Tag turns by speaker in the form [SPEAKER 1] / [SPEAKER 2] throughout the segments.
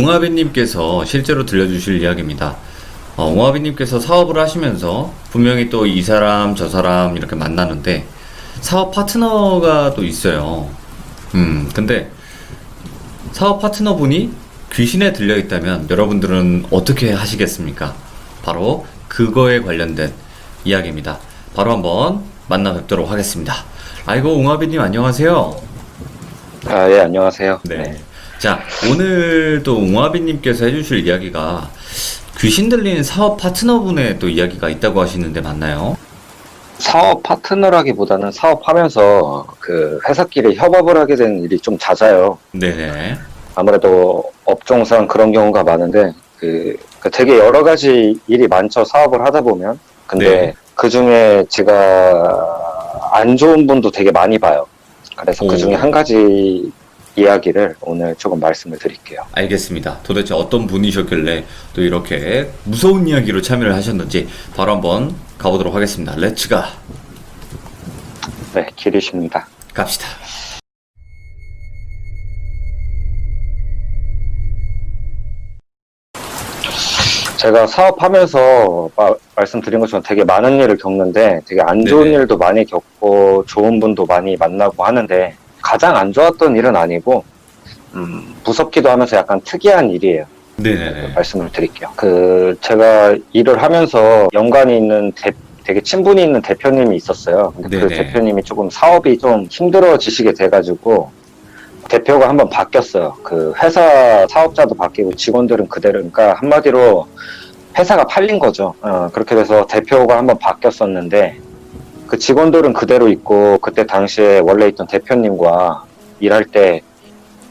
[SPEAKER 1] 옹아비님께서 실제로 들려주실 이야기입니다. 옹아비님께서 사업을 하시면서 분명히 또 이 사람 저 사람 이렇게 만나는데 사업 파트너가 또 있어요. 근데 사업 파트너분이 귀신에 들려 있다면 여러분들은 어떻게 하시겠습니까? 바로 그거에 관련된 이야기입니다. 바로 한번 만나 뵙도록 하겠습니다. 아이고, 옹아비님 안녕하세요.
[SPEAKER 2] 아, 예, 안녕하세요.
[SPEAKER 1] 네. 자, 오늘 또 옹아비님께서 해주실 이야기가 귀신 들린 사업 파트너분의 또 이야기가 있다고 하시는데 맞나요?
[SPEAKER 2] 사업 파트너라기보다는 사업하면서 그 회사끼리 협업을 하게 되는 일이 좀 잦아요.
[SPEAKER 1] 네네.
[SPEAKER 2] 아무래도 업종상 그런 경우가 많은데, 되게 여러 가지 일이 많죠. 사업을 하다 보면. 근데
[SPEAKER 1] 네.
[SPEAKER 2] 그 중에 제가 안 좋은 분도 되게 많이 봐요. 그래서 그 중에
[SPEAKER 1] 오.
[SPEAKER 2] 한 가지 이야기를 오늘 조금 말씀을 드릴게요.
[SPEAKER 1] 알겠습니다. 도대체 어떤 분이셨길래 또 이렇게 무서운 이야기로 참여를 하셨는지 바로 한번 가보도록 하겠습니다. 렛츠가
[SPEAKER 2] 네, 길이십니다.
[SPEAKER 1] 갑시다.
[SPEAKER 2] 제가 사업하면서 말씀드린 것처럼 되게 많은 일을 겪는데 되게 안 좋은
[SPEAKER 1] 네네.
[SPEAKER 2] 일도 많이 겪고 좋은 분도 많이 만나고 하는데 가장 안 좋았던 일은 아니고 무섭기도 하면서 약간 특이한 일이에요.
[SPEAKER 1] 네네네.
[SPEAKER 2] 말씀을 드릴게요. 제가 일을 하면서 연관이 있는 되게 친분이 있는 대표님이 있었어요. 근데 그
[SPEAKER 1] 네네.
[SPEAKER 2] 대표님이 조금 사업이 좀 힘들어지시게 돼가지고 대표가 한번 바뀌었어요. 그 회사 사업자도 바뀌고 직원들은 그대로, 그러니까 한마디로 회사가 팔린 거죠. 그렇게 돼서 대표가 한번 바뀌었었는데 그 직원들은 그대로 있고 그때 당시에 원래 있던 대표님과 일할 때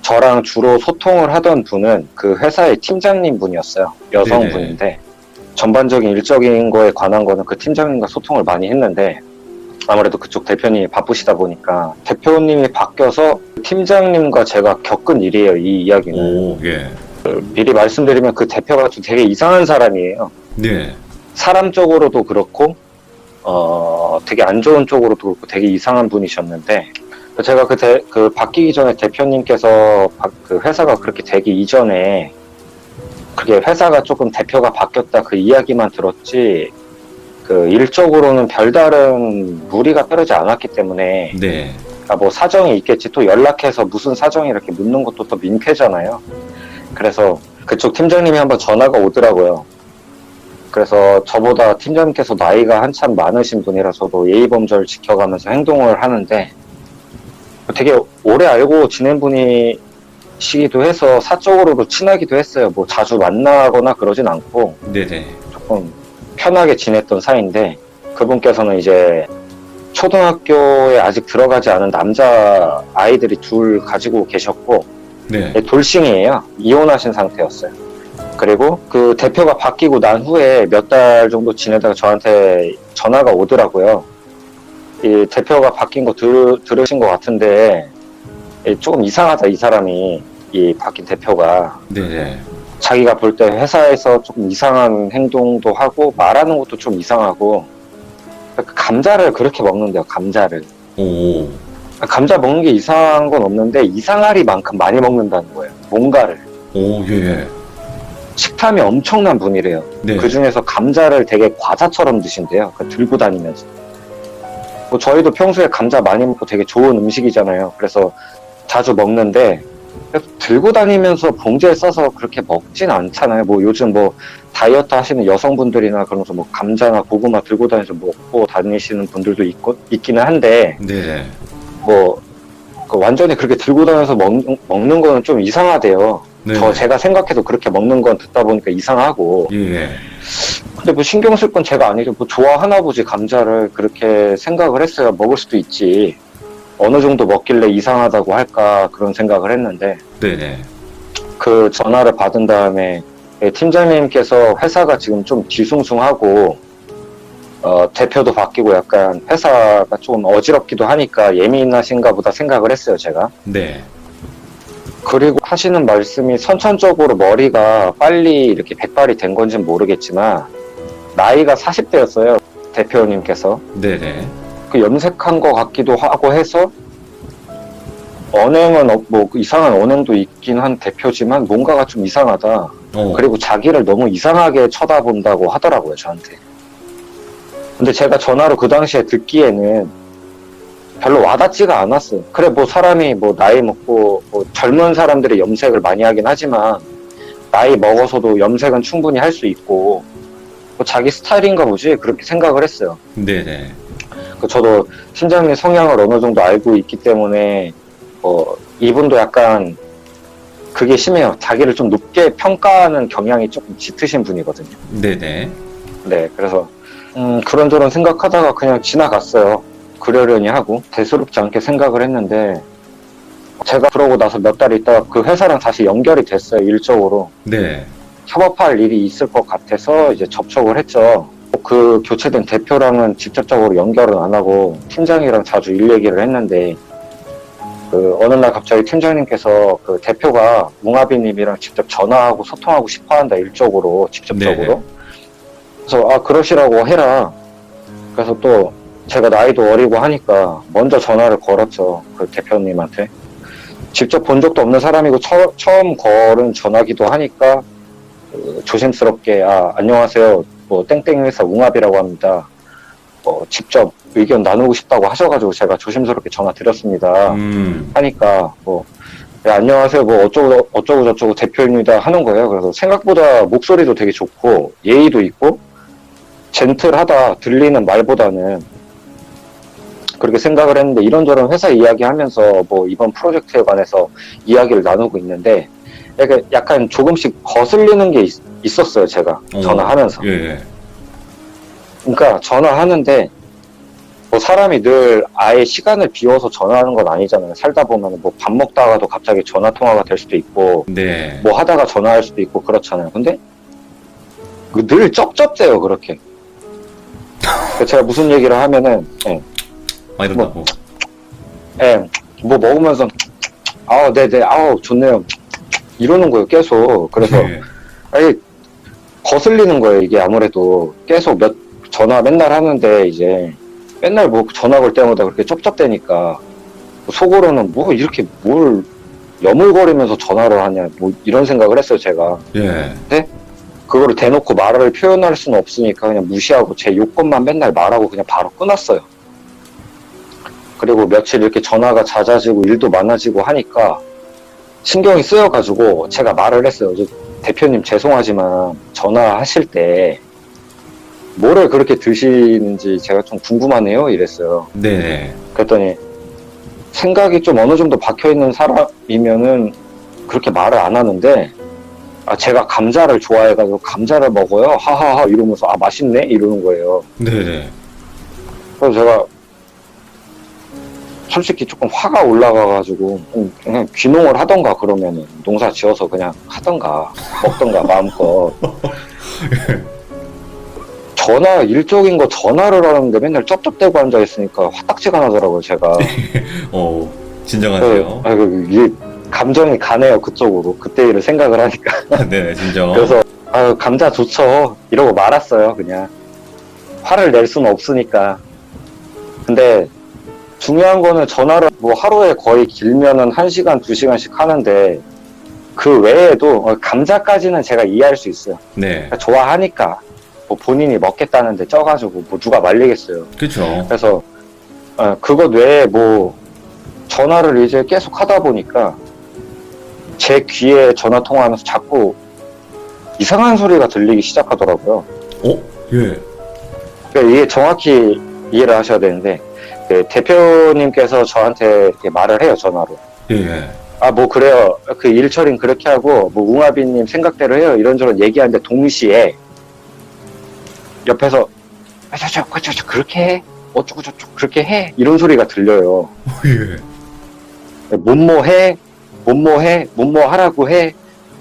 [SPEAKER 2] 저랑 주로 소통을 하던 분은 그 회사의 팀장님 분이었어요. 여성분인데 전반적인 일적인 거에 관한 거는 그 팀장님과 소통을 많이 했는데 아무래도 그쪽 대표님이 바쁘시다 보니까 대표님이 바뀌어서 팀장님과 제가 겪은 일이에요. 이 이야기는.
[SPEAKER 1] 오, 예.
[SPEAKER 2] 미리 말씀드리면 그 대표가 좀 되게 이상한 사람이에요.
[SPEAKER 1] 네.
[SPEAKER 2] 사람적으로도 그렇고 되게 안 좋은 쪽으로도 그렇고 되게 이상한 분이셨는데 제가 그 바뀌기 전에 대표님께서 그 회사가 그렇게 되기 이전에 그게 회사가 조금 대표가 바뀌었다 그 이야기만 들었지 그 일적으로는 별다른 무리가 따르지 않았기 때문에
[SPEAKER 1] 네.
[SPEAKER 2] 뭐 사정이 있겠지 또 연락해서 무슨 사정이 이렇게 묻는 것도 또 민폐잖아요. 그래서 그쪽 팀장님이 한번 전화가 오더라고요. 그래서 저보다 팀장님께서 나이가 한참 많으신 분이라서도 예의범절 지켜가면서 행동을 하는데 되게 오래 알고 지낸 분이시기도 해서 사적으로도 친하기도 했어요. 뭐 자주 만나거나 그러진 않고
[SPEAKER 1] 네네.
[SPEAKER 2] 조금 편하게 지냈던 사이인데 그분께서는 이제 초등학교에 아직 들어가지 않은 남자 아이들이 둘 가지고 계셨고
[SPEAKER 1] 네.
[SPEAKER 2] 돌싱이에요. 이혼하신 상태였어요. 그리고 그 대표가 바뀌고 난 후에 몇 달 정도 지내다가 저한테 전화가 오더라고요. 이 대표가 바뀐 거 들으신 것 같은데 조금 이상하다 이 사람이 이 바뀐 대표가
[SPEAKER 1] 네네.
[SPEAKER 2] 자기가 볼 때 회사에서 조금 이상한 행동도 하고 말하는 것도 좀 이상하고 감자를 그렇게 먹는데요. 감자를.
[SPEAKER 1] 오.
[SPEAKER 2] 감자 먹는 게 이상한 건 없는데 이상하리만큼 많이 먹는다는 거예요. 뭔가를.
[SPEAKER 1] 오, 예.
[SPEAKER 2] 식탐이 엄청난 분이래요.
[SPEAKER 1] 네.
[SPEAKER 2] 그 중에서 감자를 되게 과자처럼 드신대요. 들고 다니면서. 뭐 저희도 평소에 감자 많이 먹고 되게 좋은 음식이잖아요. 그래서 자주 먹는데 들고 다니면서 봉지에 싸서 그렇게 먹진 않잖아요. 뭐 요즘 뭐 다이어트 하시는 여성분들이나 그러면서 뭐 감자나 고구마 들고 다니면서 먹고 다니시는 분들도 있기는 한데
[SPEAKER 1] 네네.
[SPEAKER 2] 뭐 완전히 그렇게 들고 다녀서 먹는 거는 좀 이상하대요.
[SPEAKER 1] 네.
[SPEAKER 2] 제가 생각해도 그렇게 먹는 건 듣다 보니까 이상하고.
[SPEAKER 1] 예.
[SPEAKER 2] 근데 뭐 신경 쓸 건 제가 아니죠. 뭐 좋아하나 보지 감자를 그렇게 생각을 했어요. 먹을 수도 있지. 어느 정도 먹길래 이상하다고 할까 그런 생각을 했는데
[SPEAKER 1] 네네.
[SPEAKER 2] 그 전화를 받은 다음에 팀장님께서 회사가 지금 좀 뒤숭숭하고 대표도 바뀌고 약간 회사가 좀 어지럽기도 하니까 예민하신가 보다 생각을 했어요. 제가.
[SPEAKER 1] 네.
[SPEAKER 2] 그리고 하시는 말씀이 선천적으로 머리가 빨리 이렇게 백발이 된 건지는 모르겠지만 나이가 40대였어요. 대표님께서.
[SPEAKER 1] 네네.
[SPEAKER 2] 그 염색한 것 같기도 하고 해서 언행은 뭐 이상한 언행도 있긴 한 대표지만 뭔가가 좀 이상하다. 그리고 자기를 너무 이상하게 쳐다본다고 하더라고요, 저한테. 근데 제가 전화로 그 당시에 듣기에는 별로 와닿지가 않았어요. 그래, 뭐 사람이 뭐 나이 먹고 뭐 젊은 사람들이 염색을 많이 하긴 하지만 나이 먹어서도 염색은 충분히 할 수 있고 뭐 자기 스타일인가 보지 그렇게 생각을 했어요.
[SPEAKER 1] 네네.
[SPEAKER 2] 저도 팀장님 성향을 어느 정도 알고 있기 때문에 이분도 약간 그게 심해요. 자기를 좀 높게 평가하는 경향이 조금 짙으신 분이거든요.
[SPEAKER 1] 네네.
[SPEAKER 2] 네, 그래서 그런저런 생각하다가 그냥 지나갔어요. 그러려니 하고 대수롭지 않게 생각을 했는데 제가 그러고 나서 몇 달 있다가 그 회사랑 다시 연결이 됐어요. 일적으로.
[SPEAKER 1] 네.
[SPEAKER 2] 협업할 일이 있을 것 같아서 이제 접촉을 했죠. 그 교체된 대표랑은 직접적으로 연결은 안 하고 팀장이랑 자주 일 얘기를 했는데 어느 날 갑자기 팀장님께서 그 대표가 뭉아비님이랑 직접 전화하고 소통하고 싶어 한다, 일적으로, 직접적으로.
[SPEAKER 1] 네.
[SPEAKER 2] 그래서, 그러시라고 해라. 그래서 또 제가 나이도 어리고 하니까 먼저 전화를 걸었죠. 그 대표님한테. 직접 본 적도 없는 사람이고 처음 걸은 전화기도 하니까 조심스럽게, 안녕하세요. 뭐 땡땡 회사 웅압이라고 합니다. 직접 의견 나누고 싶다고 하셔가지고 제가 조심스럽게 전화 드렸습니다. 하니까 네, 안녕하세요. 뭐 어쩌고 저쩌고 대표입니다 하는 거예요. 그래서 생각보다 목소리도 되게 좋고 예의도 있고 젠틀하다, 들리는 말보다는. 그렇게 생각을 했는데 이런저런 회사 이야기하면서 뭐 이번 프로젝트에 관해서 이야기를 나누고 있는데 약간 조금씩 거슬리는 게 있었어요. 제가 전화하면서.
[SPEAKER 1] 예.
[SPEAKER 2] 그러니까 전화하는데 뭐 사람이 늘 아예 시간을 비워서 전화하는 건 아니잖아요. 살다 보면 뭐 밥 먹다가도 갑자기 전화 통화가 될 수도 있고,
[SPEAKER 1] 네.
[SPEAKER 2] 뭐 하다가 전화할 수도 있고 그렇잖아요. 근데 늘 쩝쩝대요, 그렇게. 제가 무슨 얘기를 하면은,
[SPEAKER 1] 이런다고.
[SPEAKER 2] 뭐 먹으면서 네네, 좋네요, 이러는 거예요, 계속. 그래서
[SPEAKER 1] 네.
[SPEAKER 2] 아니, 거슬리는 거예요, 이게. 아무래도 계속 전화 맨날 하는데 이제 맨날 뭐 전화 걸 때마다 그렇게 쩝쩝대니까 속으로는 뭐 이렇게 뭘 여물거리면서 전화를 하냐, 뭐 이런 생각을 했어요, 제가.
[SPEAKER 1] 예.
[SPEAKER 2] 근데 그거를 대놓고 말을 표현할 수는 없으니까 그냥 무시하고 제 요건만 맨날 말하고 그냥 바로 끊었어요. 그리고 며칠 이렇게 전화가 잦아지고 일도 많아지고 하니까 신경이 쓰여가지고 제가 말을 했어요. 대표님 죄송하지만 전화하실 때 뭐를 그렇게 드시는지 제가 좀 궁금하네요, 이랬어요.
[SPEAKER 1] 네.
[SPEAKER 2] 그랬더니 생각이 좀 어느 정도 박혀있는 사람이면은 그렇게 말을 안 하는데 제가 감자를 좋아해가지고 감자를 먹어요, 하하하 이러면서 맛있네 이러는 거예요.
[SPEAKER 1] 네네.
[SPEAKER 2] 그래서 제가 솔직히 조금 화가 올라가가지고 그냥 귀농을 하던가, 그러면은 농사 지어서 그냥 하던가 먹던가 마음껏. 전화, 일적인 거 전화를 하는데 맨날 쩝쩝대고 앉아있으니까 화딱지가 나더라고요, 제가.
[SPEAKER 1] 진정하세요.
[SPEAKER 2] 이게 감정이 가네요, 그쪽으로. 그때 일을 생각을 하니까.
[SPEAKER 1] 네, 진정.
[SPEAKER 2] 그래서 감자 좋죠 이러고 말았어요, 그냥. 화를 낼 수는 없으니까. 근데 중요한 거는 전화를 뭐 하루에 거의 길면은 1시간, 2시간씩 하는데 그 외에도 감자까지는 제가 이해할 수 있어요.
[SPEAKER 1] 네.
[SPEAKER 2] 좋아하니까. 뭐 본인이 먹겠다는데 쪄가지고 뭐 누가 말리겠어요.
[SPEAKER 1] 그쵸.
[SPEAKER 2] 그래서 그것 외에 뭐 전화를 이제 계속 하다 보니까 제 귀에 전화 통화하면서 자꾸 이상한 소리가 들리기 시작하더라고요.
[SPEAKER 1] 예.
[SPEAKER 2] 그러니까 이게 정확히 이해를 하셔야 되는데 대표님께서 저한테 이렇게 말을 해요, 전화로.
[SPEAKER 1] 예.
[SPEAKER 2] 뭐 그래요, 그 일 처리는 그렇게 하고 뭐 웅아비님 생각대로 해요 이런저런 얘기하는데 동시에 옆에서 저 그렇게 해, 어쩌고 저쩌고 그렇게 해 이런 소리가 들려요.
[SPEAKER 1] 예.
[SPEAKER 2] 뭐뭐 하라고 해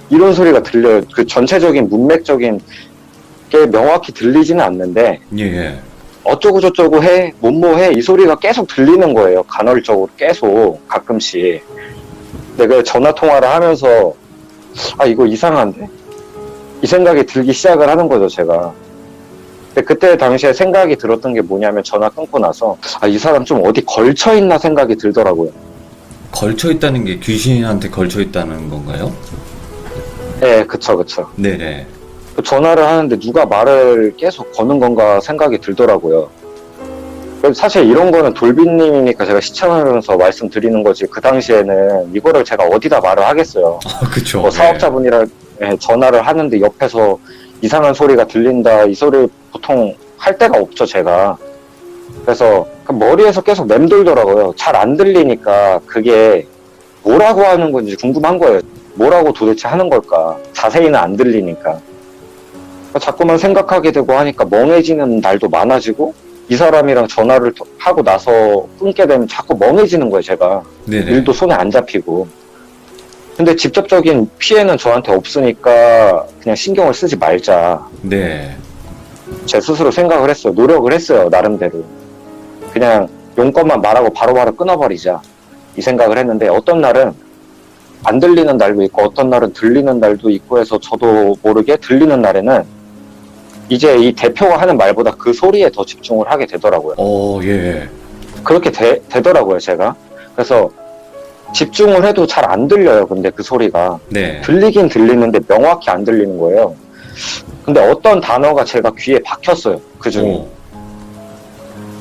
[SPEAKER 2] 이런 소리가 들려요. 그 전체적인 문맥적인 게 명확히 들리지는 않는데
[SPEAKER 1] 예.
[SPEAKER 2] 어쩌고 저쩌고 해, 뭐뭐 해 이 소리가 계속 들리는 거예요. 간헐적으로 계속 가끔씩. 내가 전화 통화를 하면서 이거 이상한데 이 생각이 들기 시작을 하는 거죠, 제가. 근데 그때 당시에 생각이 들었던 게 뭐냐면 전화 끊고 나서 이 사람 좀 어디 걸쳐있나 생각이 들더라고요.
[SPEAKER 1] 걸쳐 있다는 게 귀신한테 걸쳐 있다는 건가요?
[SPEAKER 2] 네, 그쵸.
[SPEAKER 1] 네네.
[SPEAKER 2] 전화를 하는데 누가 말을 계속 거는 건가 생각이 들더라고요. 그래서 사실 이런 거는 돌비님이니까 제가 시청하면서 말씀드리는 거지, 그 당시에는 이거를 제가 어디다 말을 하겠어요.
[SPEAKER 1] 아, 그쵸.
[SPEAKER 2] 뭐
[SPEAKER 1] 네.
[SPEAKER 2] 사업자분이랑 전화를 하는데 옆에서 이상한 소리가 들린다, 이 소리 보통 할 데가 없죠, 제가. 그래서 그 머리에서 계속 맴돌더라고요. 잘 안 들리니까 그게 뭐라고 하는 건지 궁금한 거예요. 뭐라고 도대체 하는 걸까? 자세히는 안 들리니까. 자꾸만 생각하게 되고 하니까 멍해지는 날도 많아지고, 이 사람이랑 전화를 하고 나서 끊게 되면 자꾸 멍해지는 거예요, 제가.
[SPEAKER 1] 네네.
[SPEAKER 2] 일도 손에 안 잡히고. 근데 직접적인 피해는 저한테 없으니까 그냥 신경을 쓰지 말자.
[SPEAKER 1] 네.
[SPEAKER 2] 제 스스로 생각을 했어요. 노력을 했어요, 나름대로. 그냥 용건만 말하고 바로바로 끊어버리자. 이 생각을 했는데, 어떤 날은 안 들리는 날도 있고 어떤 날은 들리는 날도 있고 해서 저도 모르게 들리는 날에는 이제 이 대표가 하는 말보다 그 소리에 더 집중을 하게 되더라고요.
[SPEAKER 1] 예.
[SPEAKER 2] 그렇게 되더라고요, 제가. 그래서 집중을 해도 잘 안 들려요, 근데 그 소리가.
[SPEAKER 1] 네.
[SPEAKER 2] 들리긴 들리는데 명확히 안 들리는 거예요. 근데 어떤 단어가 제가 귀에 박혔어요, 그 중에.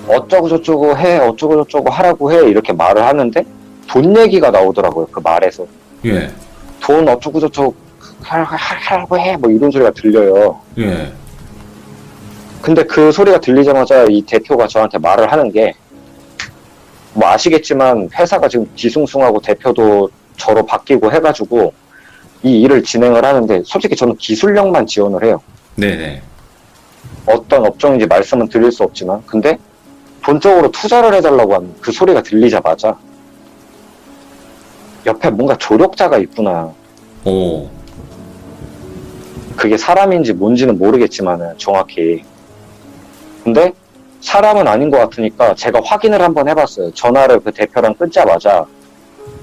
[SPEAKER 2] 어쩌고 저쩌고 해, 어쩌고 저쩌고 하라고 해, 이렇게 말을 하는데 돈 얘기가 나오더라고요, 그 말에서.
[SPEAKER 1] 예.
[SPEAKER 2] 돈 어쩌고 저쩌고 하라고 해, 뭐 이런 소리가 들려요.
[SPEAKER 1] 예.
[SPEAKER 2] 근데 그 소리가 들리자마자 이 대표가 저한테 말을 하는 게, 뭐 아시겠지만 회사가 지금 뒤숭숭하고 대표도 저로 바뀌고 해가지고 이 일을 진행을 하는데, 솔직히 저는 기술력만 지원을 해요.
[SPEAKER 1] 네네.
[SPEAKER 2] 어떤 업종인지 말씀은 드릴 수 없지만, 근데 본적으로 투자를 해달라고 하는 그 소리가 들리자마자 옆에 뭔가 조력자가 있구나.
[SPEAKER 1] 오.
[SPEAKER 2] 그게 사람인지 뭔지는 모르겠지만은 정확히. 근데 사람은 아닌 것 같으니까 제가 확인을 한번 해봤어요. 전화를 그 대표랑 끊자마자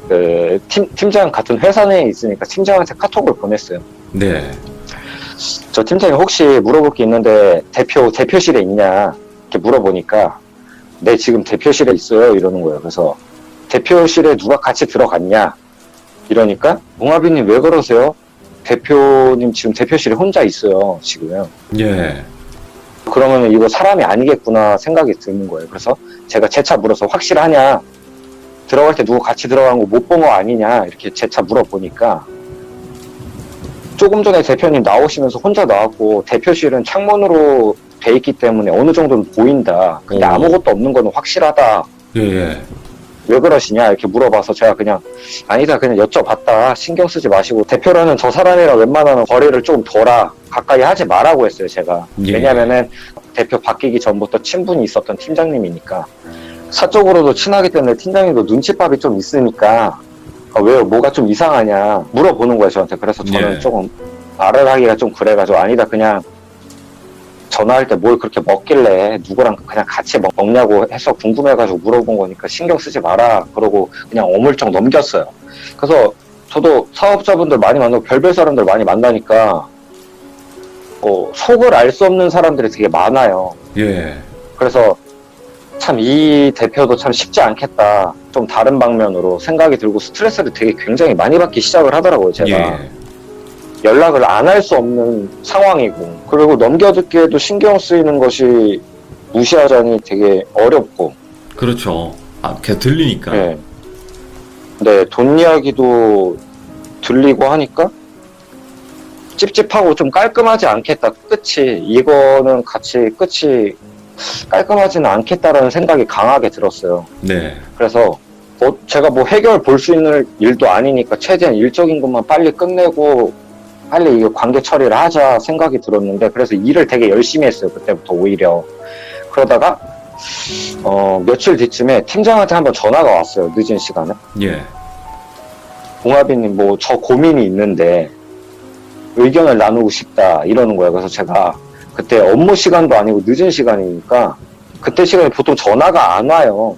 [SPEAKER 2] 그 팀장 같은 회사 내에 있으니까 팀장한테 카톡을 보냈어요.
[SPEAKER 1] 네.
[SPEAKER 2] 저 팀장이 혹시 물어볼 게 있는데 대표실에 있냐 이렇게 물어보니까, 네, 지금 대표실에 있어요, 이러는 거예요. 그래서 대표실에 누가 같이 들어갔냐 이러니까, 몽아비님 왜 그러세요? 대표님 지금 대표실에 혼자 있어요, 지금.
[SPEAKER 1] 예.
[SPEAKER 2] 그러면 이거 사람이 아니겠구나 생각이 드는 거예요. 그래서 제가 재차 물어서 확실하냐, 들어갈 때 누구 같이 들어간 거 못 본 거 아니냐, 이렇게 재차 물어보니까, 조금 전에 대표님 나오시면서 혼자 나왔고 대표실은 창문으로 돼 있기 때문에 어느 정도는 보인다. 근데
[SPEAKER 1] 오.
[SPEAKER 2] 아무것도 없는 거는 확실하다.
[SPEAKER 1] 예.
[SPEAKER 2] 왜 그러시냐 이렇게 물어봐서 제가 그냥 아니다, 그냥 여쭤봤다, 신경 쓰지 마시고 대표라는 저 사람이랑 웬만하면 거리를 좀 둬라, 가까이 하지 말라고 했어요, 제가.
[SPEAKER 1] 예.
[SPEAKER 2] 왜냐면은 대표 바뀌기 전부터 친분이 있었던 팀장님이니까, 사적으로도 친하기 때문에 팀장님도 눈치밥이 좀 있으니까, 왜요, 뭐가 좀 이상하냐 물어보는 거예요, 저한테. 그래서 저는
[SPEAKER 1] 예.
[SPEAKER 2] 조금 말을 하기가 좀 그래가지고, 아니다, 그냥 전화할 때 뭘 그렇게 먹길래 누구랑 그냥 같이 먹냐고 해서 궁금해가지고 물어본 거니까 신경 쓰지 마라, 그러고 그냥 어물쩍 넘겼어요. 그래서 저도 사업자분들 많이 만나고 별별 사람들 많이 만나니까 속을 알 수 없는 사람들이 되게 많아요.
[SPEAKER 1] 예.
[SPEAKER 2] 그래서 참 이 대표도 참 쉽지 않겠다, 좀 다른 방면으로 생각이 들고 스트레스를 되게 굉장히 많이 받기 시작을 하더라고요, 제가.
[SPEAKER 1] 예.
[SPEAKER 2] 연락을 안 할 수 없는 상황이고, 그리고 넘겨듣기에도 신경 쓰이는 것이 무시하자니 되게 어렵고.
[SPEAKER 1] 그렇죠. 걔 들리니까.
[SPEAKER 2] 네. 네, 돈 이야기도 들리고 하니까 찝찝하고 좀 깔끔하지 않겠다, 끝이. 이거는 같이 끝이 깔끔하지는 않겠다라는 생각이 강하게 들었어요.
[SPEAKER 1] 네.
[SPEAKER 2] 그래서 제가 뭐 해결 볼 수 있는 일도 아니니까 최대한 일적인 것만 빨리 끝내고 빨리 이거 관계 처리를 하자 생각이 들었는데, 그래서 일을 되게 열심히 했어요, 그때부터 오히려. 그러다가 며칠 뒤쯤에 팀장한테 한번 전화가 왔어요, 늦은 시간에.
[SPEAKER 1] 예.
[SPEAKER 2] 봉아비님 뭐 저 고민이 있는데 의견을 나누고 싶다, 이러는 거예요. 그래서 제가 그때 업무 시간도 아니고 늦은 시간이니까, 그때 시간에 보통 전화가 안 와요.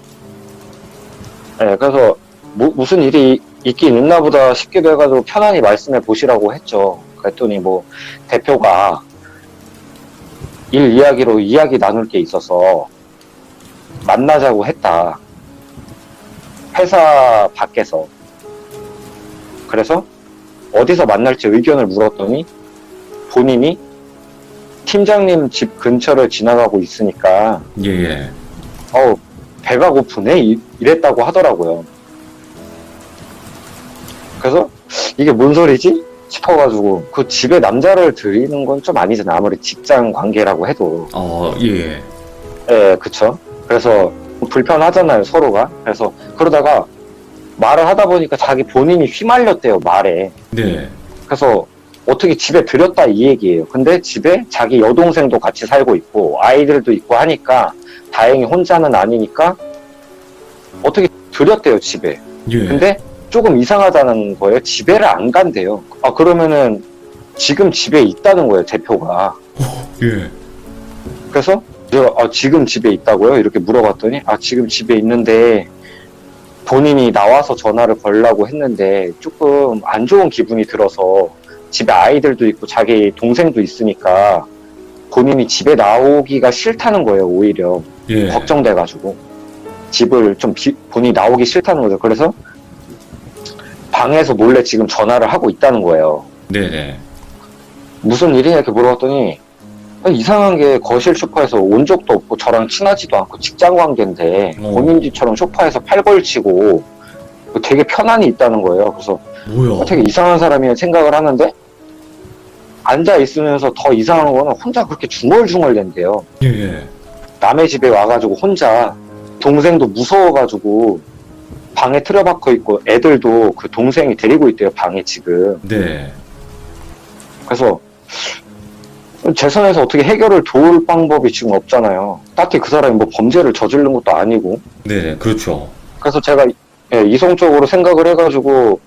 [SPEAKER 2] 네, 그래서 무슨 일이 있긴 있나 보다 싶기도 해가지고 편안히 말씀해 보시라고 했죠. 그랬더니 뭐 대표가 일 이야기로 이야기 나눌 게 있어서 만나자고 했다. 회사 밖에서. 그래서 어디서 만날지 의견을 물었더니 본인이 팀장님 집 근처를 지나가고 있으니까
[SPEAKER 1] 예, 예.
[SPEAKER 2] 배가 고프네 이랬다고 하더라고요. 그래서 이게 뭔 소리지 싶어가지고 그 집에 남자를 들이는 건 좀 아니잖아요. 아무리 직장 관계라고 해도.
[SPEAKER 1] 예.
[SPEAKER 2] 예, 그쵸. 그래서 불편하잖아요, 서로가. 그래서 그러다가 말을 하다 보니까 자기 본인이 휘말렸대요, 말에.
[SPEAKER 1] 네.
[SPEAKER 2] 그래서 어떻게 집에 들였다 이 얘기예요. 근데 집에 자기 여동생도 같이 살고 있고 아이들도 있고 하니까 다행히 혼자는 아니니까 어떻게 들였대요, 집에.
[SPEAKER 1] 예.
[SPEAKER 2] 근데 조금 이상하다는 거예요. 집에를 안 간대요. 그러면은 지금 집에 있다는 거예요, 대표가.
[SPEAKER 1] 예.
[SPEAKER 2] 그래서 제가 지금 집에 있다고요? 이렇게 물어봤더니 지금 집에 있는데 본인이 나와서 전화를 걸라고 했는데 조금 안 좋은 기분이 들어서 집에 아이들도 있고 자기 동생도 있으니까 본인이 집에 나오기가 싫다는 거예요, 오히려.
[SPEAKER 1] 예.
[SPEAKER 2] 걱정돼가지고. 집을 좀 본인이 나오기 싫다는 거죠. 그래서 방에서 몰래 지금 전화를 하고 있다는 거예요.
[SPEAKER 1] 네네.
[SPEAKER 2] 무슨 일이냐 이렇게 물어봤더니 이상한 게 거실 소파에서 온 적도 없고 저랑 친하지도 않고 직장 관계인데 본인 집처럼 소파에서 팔 걸치고 되게 편안히 있다는 거예요. 그래서
[SPEAKER 1] 뭐야?
[SPEAKER 2] 되게 이상한 사람이 생각을 하는데 앉아 있으면서 더 이상한 거는 혼자 그렇게 중얼중얼 댄대요.
[SPEAKER 1] 예.
[SPEAKER 2] 남의 집에 와가지고 혼자 동생도 무서워가지고 방에 틀어박혀 있고 애들도 그 동생이 데리고 있대요, 방에 지금.
[SPEAKER 1] 네.
[SPEAKER 2] 그래서 제 선에서 어떻게 해결을 도울 방법이 지금 없잖아요. 딱히 그 사람이 뭐 범죄를 저지른 것도 아니고.
[SPEAKER 1] 네, 그렇죠.
[SPEAKER 2] 그래서 제가 이성적으로 생각을 해가지고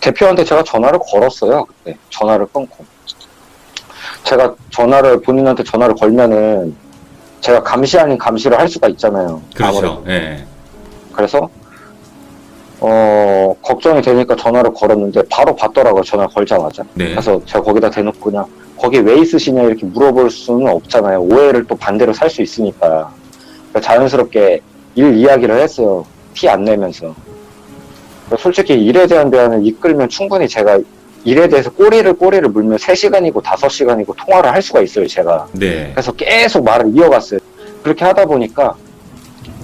[SPEAKER 2] 대표한테 제가 전화를 걸었어요. 그때 전화를 끊고. 제가 본인한테 전화를 걸면은 제가 감시 아닌 감시를 할 수가 있잖아요.
[SPEAKER 1] 그렇죠. 예.
[SPEAKER 2] 그래서 걱정이 되니까 전화를 걸었는데 바로 받더라고요. 전화 걸자마자.
[SPEAKER 1] 네.
[SPEAKER 2] 그래서 제가 거기다 대놓고 그냥 거기 왜 있으시냐 이렇게 물어볼 수는 없잖아요. 오해를 또 반대로 살 수 있으니까. 그러니까 자연스럽게 일 이야기를 했어요. 티 안 내면서. 그러니까 솔직히 일에 대한 대화는 이끌면 충분히 제가 일에 대해서 꼬리를 물면 3시간이고 5시간이고 통화를 할 수가 있어요, 제가.
[SPEAKER 1] 네.
[SPEAKER 2] 그래서 계속 말을 이어갔어요. 그렇게 하다 보니까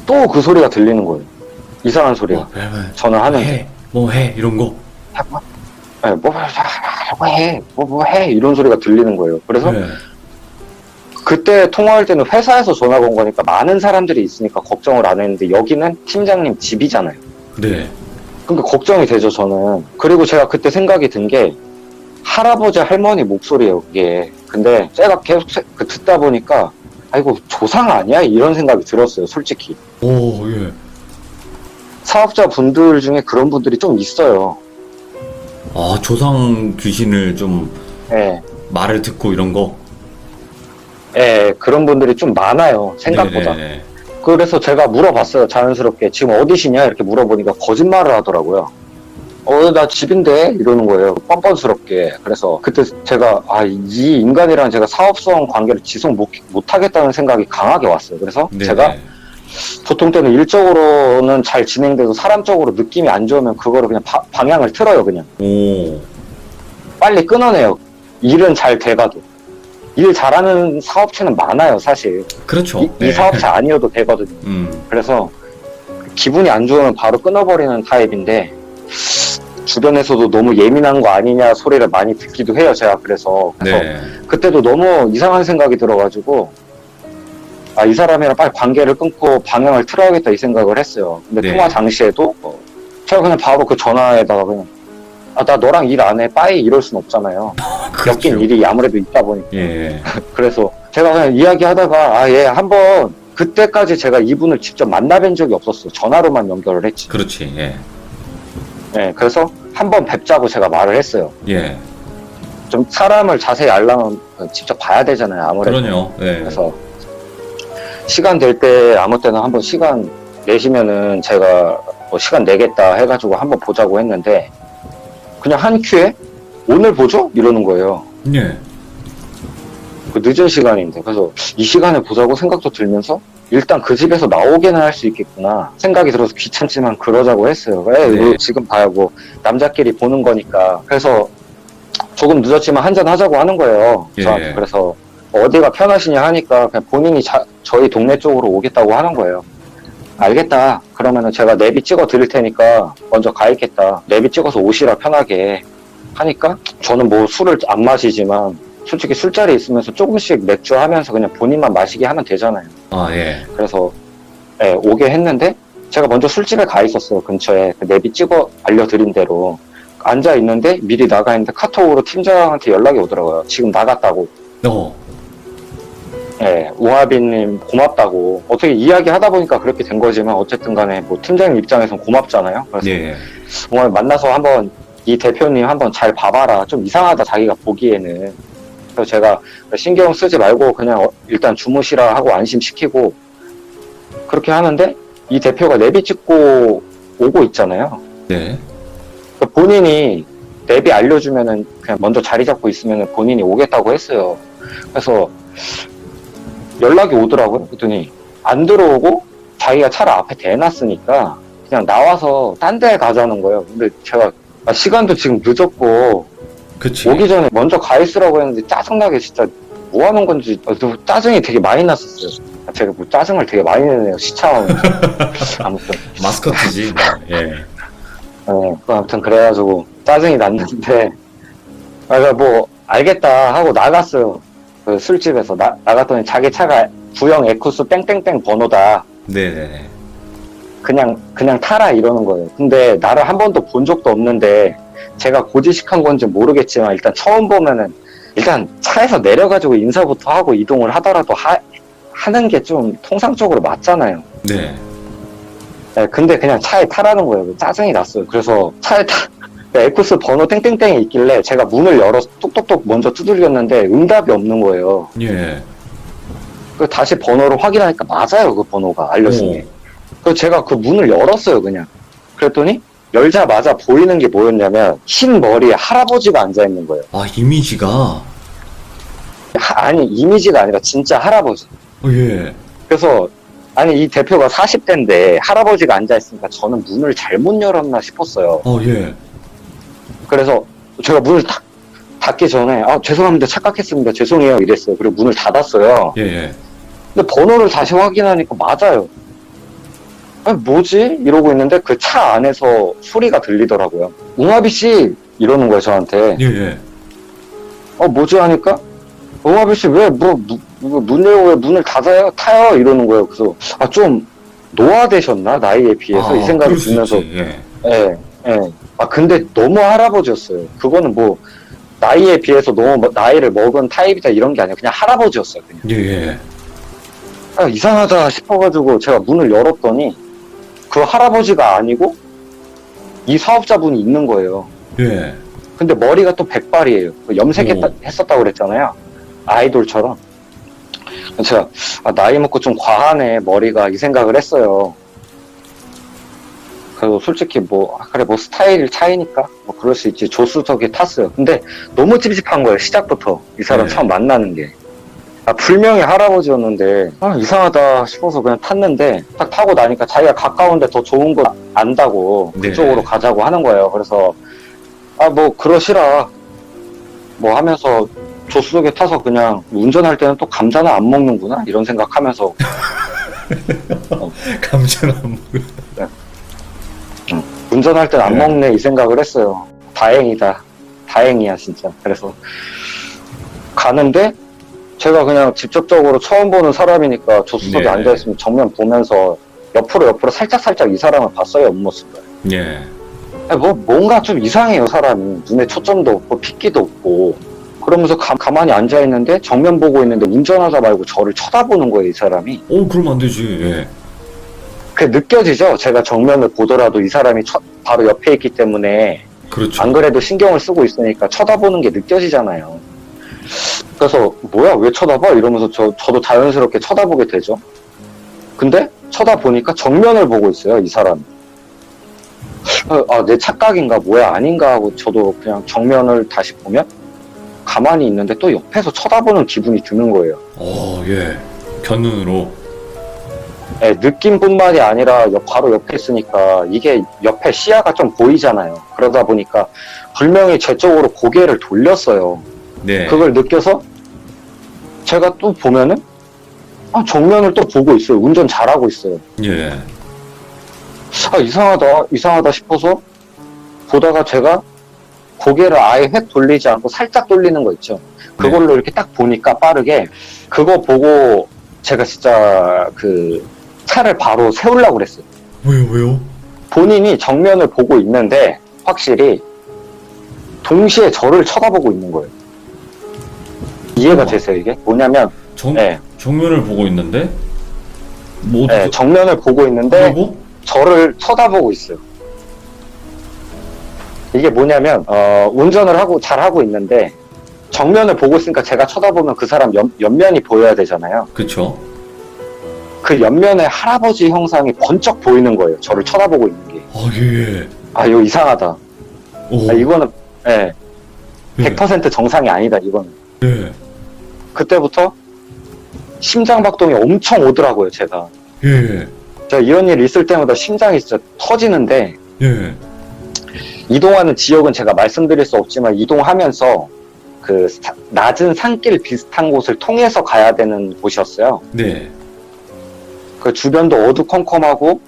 [SPEAKER 2] 또 그 소리가 들리는 거예요. 이상한 소리가. 전화하는데.
[SPEAKER 1] 뭐 해, 이런 거.
[SPEAKER 2] 네, 뭐 해, 이런 소리가 들리는 거예요. 그래서
[SPEAKER 1] 네.
[SPEAKER 2] 그때 통화할 때는 회사에서 전화가 온 거니까 많은 사람들이 있으니까 걱정을 안 했는데 여기는 팀장님 집이잖아요.
[SPEAKER 1] 네.
[SPEAKER 2] 그러니까 걱정이 되죠, 저는. 그리고 제가 그때 생각이 든 게 할아버지 할머니 목소리예요, 그게. 근데 제가 계속 듣다 보니까 이거 조상 아니야? 이런 생각이 들었어요, 솔직히.
[SPEAKER 1] 오, 예.
[SPEAKER 2] 사업자분들 중에 그런 분들이 좀 있어요.
[SPEAKER 1] 조상 귀신을 좀
[SPEAKER 2] 예.
[SPEAKER 1] 말을 듣고 이런 거.
[SPEAKER 2] 예, 그런 분들이 좀 많아요, 생각보다.
[SPEAKER 1] 네네.
[SPEAKER 2] 그래서 제가 물어봤어요, 자연스럽게. 지금 어디시냐? 이렇게 물어보니까 거짓말을 하더라고요. 나 집인데? 이러는 거예요. 뻔뻔스럽게. 그래서 그때 제가, 이 인간이랑 제가 사업성 관계를 지속 못하겠다는 생각이 강하게 왔어요. 그래서
[SPEAKER 1] 네네.
[SPEAKER 2] 제가 보통 때는 일적으로는 잘 진행돼도 사람적으로 느낌이 안 좋으면 그거를 그냥 방향을 틀어요, 그냥.
[SPEAKER 1] 오.
[SPEAKER 2] 빨리 끊어내요. 일은 잘 돼가도. 일 잘하는 사업체는 많아요, 사실.
[SPEAKER 1] 그렇죠.
[SPEAKER 2] 이 사업체 아니어도 되거든요. 그래서 기분이 안 좋으면 바로 끊어버리는 타입인데 주변에서도 너무 예민한 거 아니냐 소리를 많이 듣기도 해요, 제가. 그래서
[SPEAKER 1] 네.
[SPEAKER 2] 그때도 너무 이상한 생각이 들어가지고 이 사람이랑 빨리 관계를 끊고 방향을 틀어야겠다 이 생각을 했어요. 근데
[SPEAKER 1] 네.
[SPEAKER 2] 통화 당시에도 제가 그냥 바로 그 전화에다가 그냥 나 너랑 일 안 해, 빠이 이럴 순 없잖아요. 엮인 일이 아무래도 있다 보니까.
[SPEAKER 1] 예.
[SPEAKER 2] 그래서 제가 그냥 이야기하다가 한번 그때까지 제가 이분을 직접 만나뵌 적이 없었어요. 전화로만 연결을 했지.
[SPEAKER 1] 그렇지. 예.
[SPEAKER 2] 네, 그래서 한번 뵙자고 제가 말을 했어요.
[SPEAKER 1] 예.
[SPEAKER 2] 좀 사람을 자세히 알려면 직접 봐야 되잖아요, 아무래도.
[SPEAKER 1] 그럼요. 예.
[SPEAKER 2] 그래서 시간 될 때 아무 때나 한번 시간 내시면은 제가 뭐 시간 내겠다 해가지고 한번 보자고 했는데 그냥 한 큐에 오늘 보죠? 이러는 거예요.
[SPEAKER 1] 예.
[SPEAKER 2] 그 늦은 시간인데. 그래서 이 시간에 보자고 생각도 들면서 일단 그 집에서 나오게는 할 수 있겠구나 생각이 들어서 귀찮지만 그러자고 했어요.
[SPEAKER 1] 네.
[SPEAKER 2] 지금 봐요. 뭐 남자끼리 보는 거니까. 그래서 조금 늦었지만 한잔 하자고 하는 거예요.
[SPEAKER 1] 예.
[SPEAKER 2] 저한테. 그래서 어디가 편하시냐 하니까 그냥 본인이 저희 동네 쪽으로 오겠다고 하는 거예요. 알겠다. 그러면은 제가 내비 찍어 드릴 테니까 먼저 가 있겠다. 내비 찍어서 오시라 편하게 하니까 저는 뭐 술을 안 마시지만 솔직히 술자리에 있으면서 조금씩 맥주 하면서 그냥 본인만 마시게 하면 되잖아요.
[SPEAKER 1] 아, 예.
[SPEAKER 2] 그래서 예, 오게 했는데 제가 먼저 술집에 가 있었어요. 근처에. 그 내비 찍어 알려드린 대로 앉아 있는데 미리 나가 있는데 카톡으로 팀장한테 연락이 오더라고요. 지금 나갔다고. 예, 웅아비님 고맙다고. 어떻게 이야기하다 보니까 그렇게 된 거지만 어쨌든 간에 뭐 팀장님 입장에선 고맙잖아요. 그래서
[SPEAKER 1] 예.
[SPEAKER 2] 웅아비 만나서 한번 이 대표님 한번 잘 봐봐라. 좀 이상하다 자기가 보기에는. 그래서 제가 신경 쓰지 말고 그냥 일단 주무시라 하고 안심시키고 그렇게 하는데 이 대표가 내비 찍고 오고 있잖아요.
[SPEAKER 1] 네.
[SPEAKER 2] 본인이 내비 알려주면은 그냥 먼저 자리 잡고 있으면은 본인이 오겠다고 했어요. 그래서 연락이 오더라고요. 그랬더니 안 들어오고 자기가 차를 앞에 대놨으니까 그냥 나와서 딴 데 가자는 거예요. 근데 제가 시간도 지금 늦었고
[SPEAKER 1] 그치.
[SPEAKER 2] 오기 전에 먼저 가 있으라고 했는데 짜증나게 진짜 뭐 하는 건지 짜증이 되게 많이 났었어요. 제가 뭐 짜증을 되게 많이 내네요. 시차하면서. 아무튼.
[SPEAKER 1] 마스커트지. 예.
[SPEAKER 2] 아무튼 그래가지고 짜증이 났는데 그래서 뭐 알겠다 하고 나갔어요. 그 술집에서 나갔더니 자기 차가 구형 에쿠스 뺑뺑뺑 번호다.
[SPEAKER 1] 네네네.
[SPEAKER 2] 그냥 타라 이러는 거예요. 근데 나를 한 번도 본 적도 없는데 제가 고지식한 건지 모르겠지만 일단 처음 보면은 일단 차에서 내려가지고 인사부터 하고 이동을 하더라도 하는 게 좀 통상적으로 맞잖아요.
[SPEAKER 1] 네.
[SPEAKER 2] 네, 근데 그냥 차에 타라는 거예요. 짜증이 났어요. 그래서 차에 에쿠스 번호 땡땡땡이 있길래 제가 문을 열어서 뚝뚝뚝 먼저 두들겼는데 응답이 없는 거예요.
[SPEAKER 1] 예.
[SPEAKER 2] 그 다시 번호를 확인하니까 맞아요. 그 번호가 알려준 게. 그래서 제가 그 문을 열었어요. 그냥. 그랬더니 열자마자 보이는 게 뭐였냐면 흰 머리에 할아버지가 앉아있는 거예요.
[SPEAKER 1] 아, 이미지가.
[SPEAKER 2] 아니 이미지가 아니라 진짜 할아버지.
[SPEAKER 1] 예.
[SPEAKER 2] 그래서 아니 이 대표가 40대인데 할아버지가 앉아있으니까 저는 문을 잘못 열었나 싶었어요.
[SPEAKER 1] 예.
[SPEAKER 2] 그래서 제가 문을 딱 닫기 전에 죄송합니다 착각했습니다 죄송해요 이랬어요. 그리고 문을 닫았어요.
[SPEAKER 1] 예.
[SPEAKER 2] 근데 번호를 다시 확인하니까 맞아요. 아니 뭐지? 이러고 있는데 그 차 안에서 소리가 들리더라고요. 웅아비씨 이러는 거예요 저한테.
[SPEAKER 1] 예.
[SPEAKER 2] 뭐지 하니까 웅아비씨 왜 문 열고 왜 문을 닫아요? 타요? 이러는 거예요. 그래서 좀 노화되셨나 나이에 비해서 이 생각이 들면서
[SPEAKER 1] 예.
[SPEAKER 2] 근데 너무 할아버지였어요. 그거는 뭐 나이에 비해서 너무 나이를 먹은 타입이다 이런 게 아니라 그냥 할아버지였어요. 그냥.
[SPEAKER 1] 예.
[SPEAKER 2] 이상하다 싶어가지고 제가 문을 열었더니 그 할아버지가 아니고 이 사업자분이 있는 거예요.
[SPEAKER 1] 예.
[SPEAKER 2] 근데 머리가 또 백발이에요. 염색했었다고 그랬잖아요. 아이돌처럼. 제가 나이 먹고 좀 과하네 머리가 이 생각을 했어요. 그리고 솔직히 그래 스타일 차이니까 그럴 수 있지. 조수석에 탔어요. 근데 너무 찝찝한 거예요. 시작부터 이 사람 처음 만나는 게. 분명히 할아버지였는데 이상하다 싶어서 그냥 탔는데 딱 타고 나니까 자기가 가까운데 더 좋은 거 안다고 그쪽으로 가자고 하는 거예요. 그래서 그러시라 하면서 조수석에 타서 그냥 운전할 때는 또 감자는 안 먹는구나 이런 생각하면서
[SPEAKER 1] 감자는 안 먹는.
[SPEAKER 2] 운전할 때는 안 먹네 이 생각을 했어요. 다행이야 진짜. 그래서 가는데 제가 그냥 직접적으로 처음 보는 사람이니까 조수석에 앉아있으면 정면 보면서 옆으로 살짝 이 사람을 봤어요. 옆모습을.
[SPEAKER 1] 예.
[SPEAKER 2] 뭔가 좀 이상해요. 사람이. 눈에 초점도 없고 핏기도 없고 그러면서 가만히 앉아있는데 정면 보고 있는데 운전하다 말고 저를 쳐다보는 거예요. 이 사람이.
[SPEAKER 1] 그럼 안 되지. 예.
[SPEAKER 2] 그게 느껴지죠. 제가 정면을 보더라도 이 사람이 바로 옆에 있기 때문에
[SPEAKER 1] 그렇죠.
[SPEAKER 2] 안 그래도 신경을 쓰고 있으니까 쳐다보는 게 느껴지잖아요. 그래서 뭐야 왜 쳐다봐? 이러면서 저도 자연스럽게 쳐다보게 되죠. 근데 쳐다보니까 정면을 보고 있어요. 이 사람이. 내 착각인가 뭐야 아닌가 하고 저도 그냥 정면을 다시 보면 가만히 있는데 또 옆에서 쳐다보는 기분이 드는 거예요.
[SPEAKER 1] 예. 견눈으로.
[SPEAKER 2] 예, 느낌뿐만이 아니라 바로 옆에 있으니까 이게 옆에 시야가 좀 보이잖아요. 그러다 보니까 분명히 제 쪽으로 고개를 돌렸어요.
[SPEAKER 1] 네.
[SPEAKER 2] 그걸 느껴서 제가 또 보면은 정면을 또 보고 있어요. 운전 잘하고 있어요.
[SPEAKER 1] 예.
[SPEAKER 2] 이상하다 싶어서 보다가 제가 고개를 아예 획 돌리지 않고 살짝 돌리는 거 있죠. 그걸로 이렇게 딱 보니까 빠르게 그거 보고 제가 진짜 그 차를 바로 세우려고 그랬어요.
[SPEAKER 1] 왜요?
[SPEAKER 2] 본인이 정면을 보고 있는데 확실히 동시에 저를 쳐다보고 있는 거예요. 이해가 되세요, 이게? 뭐냐면, 네,
[SPEAKER 1] 정면을 보고 있는데? 뭐,
[SPEAKER 2] 네, 정면을 보고 있는데
[SPEAKER 1] 그리고?
[SPEAKER 2] 저를 쳐다보고 있어요. 이게 뭐냐면, 운전을 잘하고 있는데 정면을 보고 있으니까 제가 쳐다보면 그 사람 옆면이 보여야 되잖아요.
[SPEAKER 1] 그쵸.
[SPEAKER 2] 그 옆면에 할아버지 형상이 번쩍 보이는 거예요. 저를 쳐다보고 있는 게.
[SPEAKER 1] 예.
[SPEAKER 2] 이거 이상하다. 이거는, 예,
[SPEAKER 1] 예.
[SPEAKER 2] 100% 정상이 아니다, 이거는.
[SPEAKER 1] 예.
[SPEAKER 2] 그때부터 심장박동이 엄청 오더라고요, 제가.
[SPEAKER 1] 예.
[SPEAKER 2] 제가 이런 일 있을 때마다 심장이 진짜 터지는데,
[SPEAKER 1] 예.
[SPEAKER 2] 이동하는 지역은 제가 말씀드릴 수 없지만, 이동하면서 그 낮은 산길 비슷한 곳을 통해서 가야 되는 곳이었어요.
[SPEAKER 1] 네.
[SPEAKER 2] 그 주변도 어두컴컴하고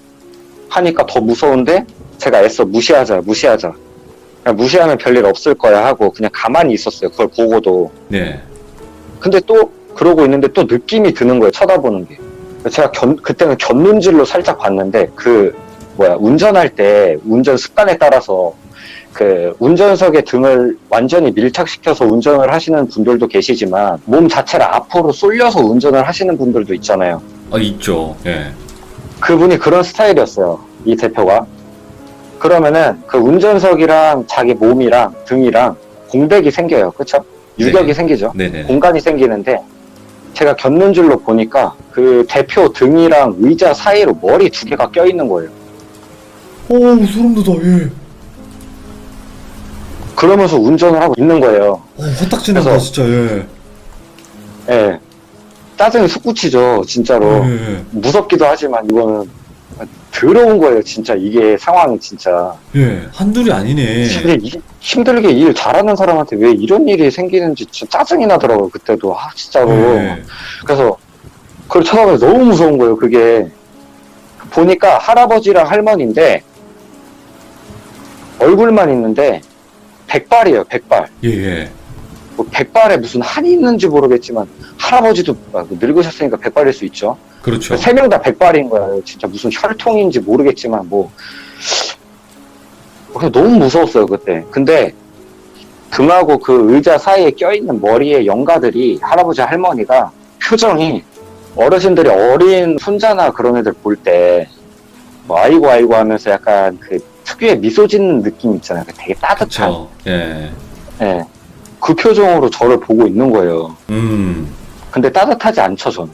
[SPEAKER 2] 하니까 더 무서운데, 제가 애써 무시하자. 그냥 무시하면 별일 없을 거야 하고 그냥 가만히 있었어요. 그걸 보고도.
[SPEAKER 1] 네.
[SPEAKER 2] 근데 또 그러고 있는데 또 느낌이 드는 거예요. 쳐다보는 게. 제가 그때는 곁눈질로 살짝 봤는데 운전할 때 운전 습관에 따라서 그 운전석에 등을 완전히 밀착시켜서 운전을 하시는 분들도 계시지만 몸 자체를 앞으로 쏠려서 운전을 하시는 분들도 있잖아요.
[SPEAKER 1] 있죠. 예.
[SPEAKER 2] 그분이 그런 스타일이었어요. 이 대표가. 그러면은 그 운전석이랑 자기 몸이랑 등이랑 공백이 생겨요. 그쵸? 유격이
[SPEAKER 1] 네.
[SPEAKER 2] 생기죠.
[SPEAKER 1] 네네.
[SPEAKER 2] 공간이 생기는데 제가 곁눈질로 보니까 그 대표 등이랑 의자 사이로 머리 2개가 껴있는 거예요.
[SPEAKER 1] 소름 돋아. 예.
[SPEAKER 2] 그러면서 운전을 하고 있는 거예요.
[SPEAKER 1] 화딱지
[SPEAKER 2] 난다, 그래서-
[SPEAKER 1] 진짜. 예.
[SPEAKER 2] 예. 짜증이 솟구치죠, 진짜로.
[SPEAKER 1] 예.
[SPEAKER 2] 무섭기도 하지만 이거는 더러운 거예요, 진짜. 이게 상황이 진짜.
[SPEAKER 1] 예. 한둘이 아니네.
[SPEAKER 2] 근데 힘들게 일 잘하는 사람한테 왜 이런 일이 생기는지 진짜 짜증이 나더라고요, 그때도. 진짜로.
[SPEAKER 1] 예.
[SPEAKER 2] 그래서 그걸 쳐다보면서 너무 무서운 거예요, 그게. 보니까 할아버지랑 할머니인데 얼굴만 있는데 백발이에요, 백발.
[SPEAKER 1] 예.
[SPEAKER 2] 뭐 백발에 무슨 한이 있는지 모르겠지만 할아버지도 늙으셨으니까 백발일 수 있죠.
[SPEAKER 1] 그렇죠.
[SPEAKER 2] 3명 다 백발인 거예요. 진짜 무슨 혈통인지 모르겠지만 그래서 너무 무서웠어요, 그때. 근데 등하고 그 의자 사이에 껴있는 머리의 영가들이 할아버지 할머니가 표정이 어르신들이 어린 손자나 그런 애들 볼 때 아이고 하면서 약간 그 특유의 미소 짓는 느낌 있잖아요. 되게 따뜻한.
[SPEAKER 1] 그쵸. 예.
[SPEAKER 2] 예. 그 표정으로 저를 보고 있는 거예요.
[SPEAKER 1] 음.
[SPEAKER 2] 근데 따뜻하지 않죠, 저는.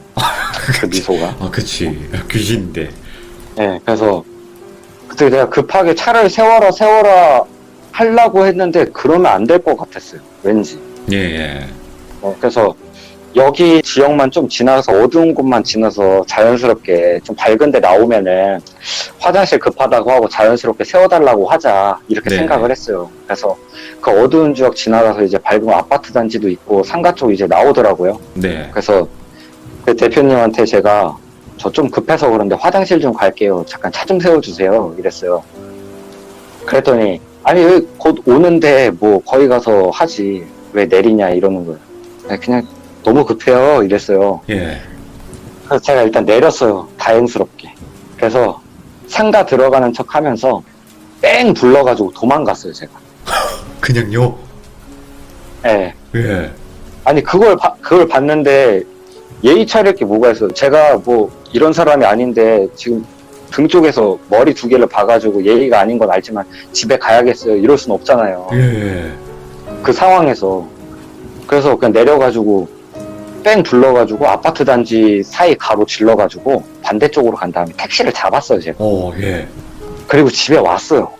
[SPEAKER 2] 그 미소가.
[SPEAKER 1] 그치. 귀신인데.
[SPEAKER 2] 예, 그래서 그때 내가 급하게 차를 세워라 하려고 했는데 그러면 안 될 것 같았어요. 왠지.
[SPEAKER 1] 예.
[SPEAKER 2] 그래서 여기 지역만 좀 지나서 어두운 곳만 지나서 자연스럽게 좀 밝은 데 나오면은 화장실 급하다고 하고 자연스럽게 세워달라고 하자 이렇게
[SPEAKER 1] 네.
[SPEAKER 2] 생각을 했어요. 그래서 그 어두운 지역 지나가서 이제 밝은 아파트 단지도 있고 상가 쪽 이제 나오더라고요.
[SPEAKER 1] 네.
[SPEAKER 2] 그래서 그 대표님한테 제가 저 좀 급해서 그런데 화장실 좀 갈게요. 잠깐 차 좀 세워주세요. 이랬어요. 그랬더니 아니 여기 곧 오는데 거기 가서 하지 왜 내리냐 이러는 거예요. 그냥 너무 급해요. 이랬어요.
[SPEAKER 1] 예.
[SPEAKER 2] 그래서 제가 일단 내렸어요. 다행스럽게. 그래서 상가 들어가는 척 하면서 뺑 불러가지고 도망갔어요. 제가.
[SPEAKER 1] 그냥요?
[SPEAKER 2] 예.
[SPEAKER 1] 예.
[SPEAKER 2] 아니 그걸 봤는데 예의 차릴 게 뭐가 있어요. 제가 이런 사람이 아닌데 지금 등 쪽에서 머리 2개를 봐가지고 예의가 아닌 건 알지만 집에 가야겠어요. 이럴 순 없잖아요.
[SPEAKER 1] 예.
[SPEAKER 2] 그 상황에서. 그래서 그냥 내려가지고 뺑 불러가지고 아파트 단지 사이 가로 질러가지고 반대쪽으로 간 다음에 택시를 잡았어요. 제가.
[SPEAKER 1] 예.
[SPEAKER 2] 그리고 집에 왔어요.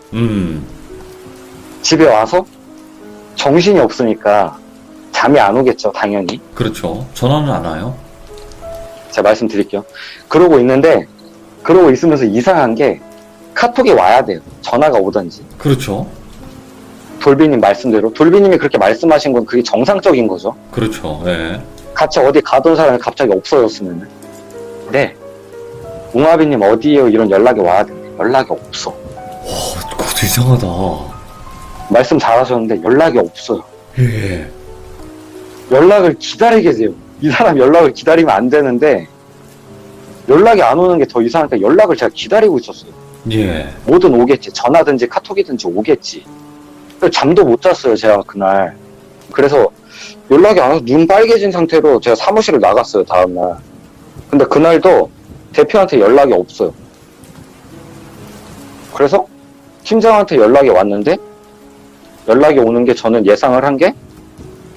[SPEAKER 2] 집에 와서 정신이 없으니까 잠이 안 오겠죠, 당연히.
[SPEAKER 1] 그렇죠. 전화는 안 와요?
[SPEAKER 2] 제가 말씀드릴게요. 그러고 있으면서 이상한 게 카톡이 와야 돼요. 전화가 오든지.
[SPEAKER 1] 그렇죠.
[SPEAKER 2] 돌비님 말씀대로. 돌비님이 그렇게 말씀하신 건 그게 정상적인 거죠.
[SPEAKER 1] 그렇죠. 예.
[SPEAKER 2] 같이 어디 가던 사람이 갑자기 없어졌으면. 네. 웅아비님 어디에요? 이런 연락이 와야 되는데 연락이 없어.
[SPEAKER 1] 그것도 이상하다.
[SPEAKER 2] 말씀 잘하셨는데 연락이 없어요.
[SPEAKER 1] 예.
[SPEAKER 2] 연락을 기다리게 돼요. 이 사람 연락을 기다리면 안 되는데 연락이 안 오는 게 더 이상하니까 연락을 제가 기다리고 있었어요.
[SPEAKER 1] 예.
[SPEAKER 2] 뭐든 오겠지. 전화든지 카톡이든지 오겠지. 잠도 못 잤어요, 제가 그날. 그래서 연락이 안 와서 눈 빨개진 상태로 제가 사무실을 나갔어요, 다음날. 근데 그날도 대표한테 연락이 없어요. 그래서 팀장한테 연락이 왔는데 연락이 오는 게 저는 예상을 한 게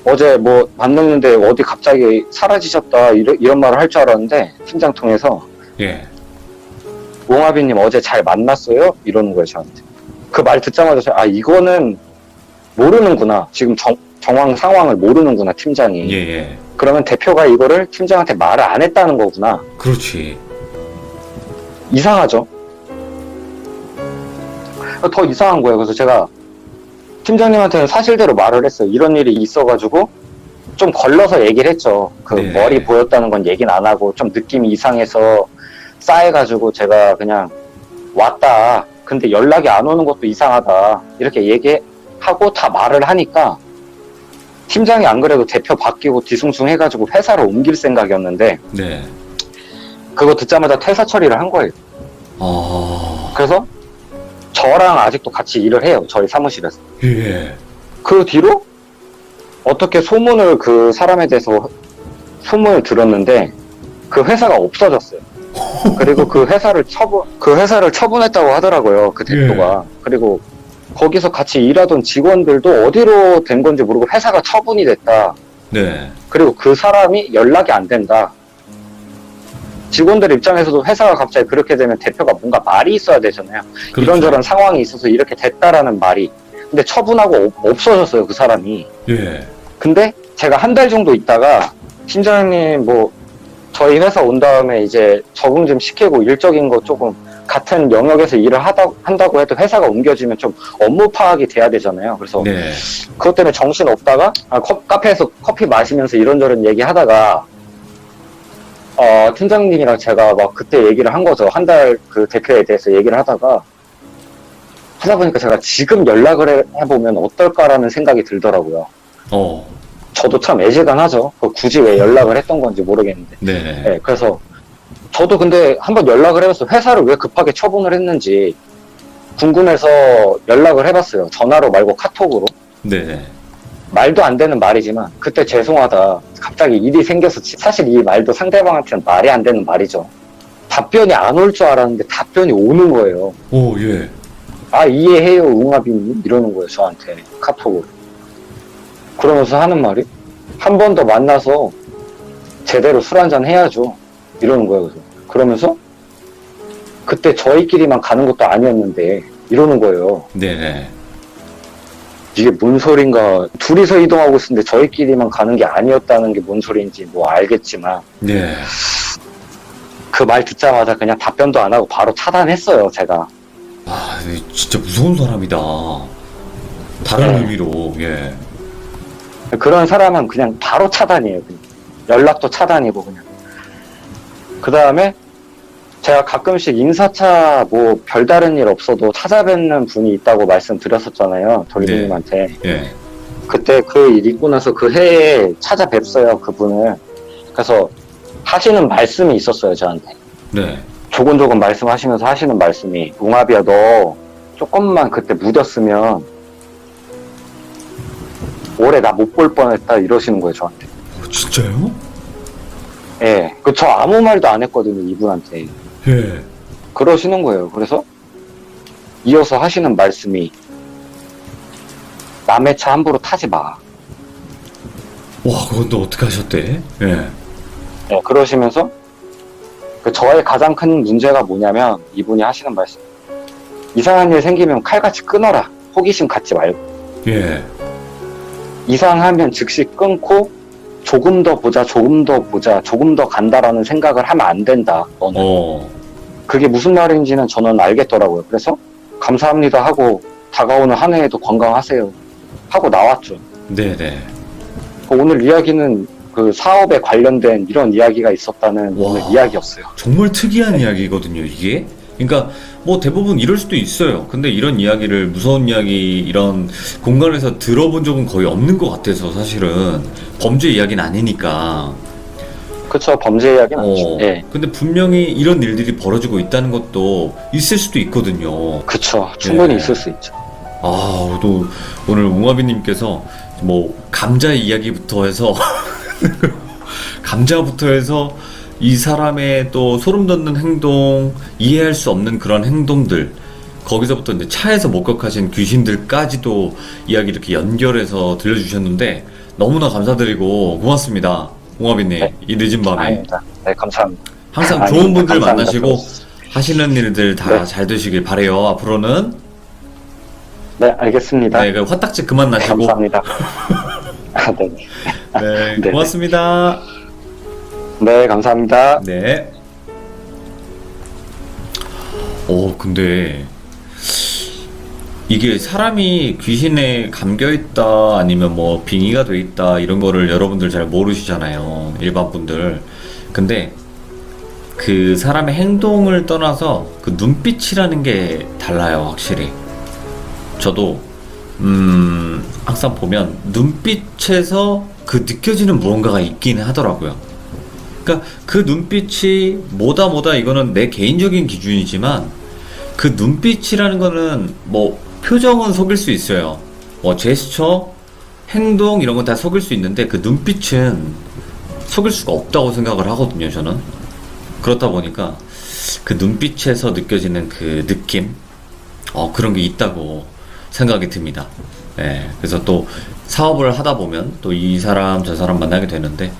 [SPEAKER 2] 어제 뭐 만났는데 어디 갑자기 사라지셨다 이런 말을 할 줄 알았는데 팀장 통해서
[SPEAKER 1] 예.
[SPEAKER 2] 옹아비님 어제 잘 만났어요? 이러는 거예요, 저한테. 그 말 듣자마자 이거는 모르는구나. 지금 정황 상황을 모르는구나, 팀장이.
[SPEAKER 1] 예.
[SPEAKER 2] 그러면 대표가 이거를 팀장한테 말을 안 했다는 거구나.
[SPEAKER 1] 그렇지.
[SPEAKER 2] 이상하죠? 더 이상한 거예요. 그래서 제가 팀장님한테는 사실대로 말을 했어요. 이런 일이 있어가지고 좀 걸러서 얘기를 했죠. 그
[SPEAKER 1] 네.
[SPEAKER 2] 머리 보였다는 건 얘기는 안 하고 좀 느낌이 이상해서 싸해가지고 제가 그냥 왔다. 근데 연락이 안 오는 것도 이상하다. 이렇게 얘기하고 다 말을 하니까 팀장이 안 그래도 대표 바뀌고 뒤숭숭 해가지고 회사를 옮길 생각이었는데
[SPEAKER 1] 네.
[SPEAKER 2] 그거 듣자마자 퇴사 처리를 한 거예요. 그래서 저랑 아직도 같이 일을 해요. 저희 사무실에서.
[SPEAKER 1] 예.
[SPEAKER 2] 그 뒤로 어떻게 소문을 그 사람에 대해서 소문을 들었는데 그 회사가 없어졌어요. 그리고 그 회사를 처분했다고 하더라고요. 그 대표가. 그리고 거기서 같이 일하던 직원들도 어디로 된 건지 모르고 회사가 처분이 됐다.
[SPEAKER 1] 네.
[SPEAKER 2] 그리고 그 사람이 연락이 안 된다. 직원들 입장에서도 회사가 갑자기 그렇게 되면 대표가 뭔가 말이 있어야 되잖아요.
[SPEAKER 1] 그렇죠.
[SPEAKER 2] 이런저런 상황이 있어서 이렇게 됐다라는 말이. 근데 처분하고 없어졌어요, 그 사람이.
[SPEAKER 1] 예. 근데
[SPEAKER 2] 제가 한 달 정도 있다가 팀장님 저희 회사 온 다음에 이제 적응 좀 시키고 일적인 거 조금 같은 영역에서 일을 한다고 해도 회사가 옮겨지면 좀 업무 파악이 돼야 되잖아요. 그래서
[SPEAKER 1] 네.
[SPEAKER 2] 그것 때문에 정신 없다가 카페에서 커피 마시면서 이런저런 얘기하다가 팀장님이랑 제가 막 그때 얘기를 한 거죠. 한 달 그 대표에 대해서 얘기를 하다 보니까 제가 지금 연락을 해보면 어떨까라는 생각이 들더라고요. 저도 참 애재간하죠. 굳이 왜 연락을 했던 건지 모르겠는데.
[SPEAKER 1] 네.
[SPEAKER 2] 네, 그래서 저도 근데 한번 연락을 해봤어요. 회사를 왜 급하게 처분을 했는지 궁금해서 연락을 해봤어요. 전화로 말고 카톡으로.
[SPEAKER 1] 네.
[SPEAKER 2] 말도 안 되는 말이지만 그때 죄송하다. 갑자기 일이 생겨서 사실 이 말도 상대방한테는 말이 안 되는 말이죠. 답변이 안 올 줄 알았는데 답변이 오는 거예요.
[SPEAKER 1] 오, 예.
[SPEAKER 2] 이해해요, 웅아비님. 이러는 거예요, 저한테 카톡으로. 그러면서 하는 말이 한 번 더 만나서 제대로 술 한잔 해야죠. 이러는 거예요. 그러면서 그때 저희끼리만 가는 것도 아니었는데 이러는 거예요.
[SPEAKER 1] 네네.
[SPEAKER 2] 이게 뭔 소린가. 둘이서 이동하고 있었는데 저희끼리만 가는 게 아니었다는 게 뭔 소리인지 뭐 알겠지만
[SPEAKER 1] 네.
[SPEAKER 2] 그 말 듣자마자 그냥 답변도 안 하고 바로 차단했어요, 제가.
[SPEAKER 1] 진짜 무서운 사람이다. 다른
[SPEAKER 2] 네.
[SPEAKER 1] 의미로. 예.
[SPEAKER 2] 그런 사람은 그냥 바로 차단이에요. 그냥. 연락도 차단이고 그냥. 그 다음에 제가 가끔씩 인사차 뭐 별다른 일 없어도 찾아뵙는 분이 있다고 말씀드렸었잖아요. 돌리님한테.
[SPEAKER 1] 예.
[SPEAKER 2] 그때 그 일 있고 나서 그 해에 찾아뵙어요, 그분을. 그래서 하시는 말씀이 있었어요, 저한테.
[SPEAKER 1] 네.
[SPEAKER 2] 조곤조곤 말씀하시면서 하시는 말씀이 웅아비야, 너 조금만 그때 무뎠으면 올해 나 못 볼 뻔했다 이러시는 거예요, 저한테.
[SPEAKER 1] 진짜요?
[SPEAKER 2] 예. 저 아무 말도 안 했거든요, 이분한테.
[SPEAKER 1] 예.
[SPEAKER 2] 그러시는 거예요. 그래서 이어서 하시는 말씀이 남의 차 함부로 타지 마.
[SPEAKER 1] 그건 또 어떻게 하셨대? 예.
[SPEAKER 2] 예, 그러시면서 저의 가장 큰 문제가 뭐냐면 이분이 하시는 말씀. 이상한 일 생기면 칼같이 끊어라. 호기심 갖지 말고.
[SPEAKER 1] 예.
[SPEAKER 2] 이상하면 즉시 끊고 조금 더 보자, 조금 더 보자, 조금 더 간다라는 생각을 하면 안 된다. 너는. 그게 무슨 말인지는 저는 알겠더라고요. 그래서 감사합니다 하고 다가오는 한 해에도 건강하세요 하고 나왔죠.
[SPEAKER 1] 네네.
[SPEAKER 2] 오늘 이야기는 그 사업에 관련된 이런 이야기가 있었다는
[SPEAKER 1] 와.
[SPEAKER 2] 오늘 이야기였어요.
[SPEAKER 1] 정말 특이한 이야기거든요, 이게. 그러니까 뭐 대부분 이럴 수도 있어요. 근데 이런 이야기를, 무서운 이야기 이런 공간에서 들어본 적은 거의 없는 것 같아서, 사실은 범죄 이야기는 아니니까.
[SPEAKER 2] 그쵸, 범죄 이야기는 아니죠. 예.
[SPEAKER 1] 근데 분명히 이런 일들이 벌어지고 있다는 것도 있을 수도 있거든요.
[SPEAKER 2] 그쵸, 충분히
[SPEAKER 1] 예.
[SPEAKER 2] 있을 수 있죠.
[SPEAKER 1] 아, 또 오늘 웅아비님께서 뭐 감자 이야기부터 해서 감자부터 해서 이 사람의 또 소름 돋는 행동, 이해할 수 없는 그런 행동들, 거기서부터 이제 차에서 목격하신 귀신들까지도 이야기 이렇게 연결해서 들려주셨는데 너무나 감사드리고 고맙습니다. 웅아비님,
[SPEAKER 2] 네.
[SPEAKER 1] 이 늦은 밤에
[SPEAKER 2] 아닙니다. 네, 감사합니다.
[SPEAKER 1] 항상
[SPEAKER 2] 아닙니다.
[SPEAKER 1] 좋은 분들
[SPEAKER 2] 감사합니다.
[SPEAKER 1] 만나시고 하시는 일들 다
[SPEAKER 2] 네.
[SPEAKER 1] 잘 되시길 바래요. 앞으로는.
[SPEAKER 2] 네, 알겠습니다.
[SPEAKER 1] 네, 그 화딱지 그만
[SPEAKER 2] 네,
[SPEAKER 1] 나시고.
[SPEAKER 2] 감사합니다. 네.
[SPEAKER 1] 네,
[SPEAKER 2] 네.
[SPEAKER 1] 고맙습니다.
[SPEAKER 2] 네, 감사합니다.
[SPEAKER 1] 네. 근데 이게 사람이 귀신에 감겨 있다 아니면 뭐 빙의가 돼 있다 이런 거를 여러분들 잘 모르시잖아요. 일반 분들. 근데 그 사람의 행동을 떠나서 그 눈빛이라는 게 달라요, 확실히. 저도 항상 보면 눈빛에서 그 느껴지는 무언가가 있긴 하더라고요. 그러니까 그 눈빛이 뭐다 이거는 내 개인적인 기준이지만 그 눈빛이라는 거는 뭐 표정은 속일 수 있어요. 뭐 제스처, 행동 이런 건 다 속일 수 있는데 그 눈빛은 속일 수가 없다고 생각을 하거든요, 저는. 그렇다 보니까 그 눈빛에서 느껴지는 그 느낌, 그런 게 있다고 생각이 듭니다. 예, 그래서 또 사업을 하다 보면 또 이 사람 저 사람 만나게 되는데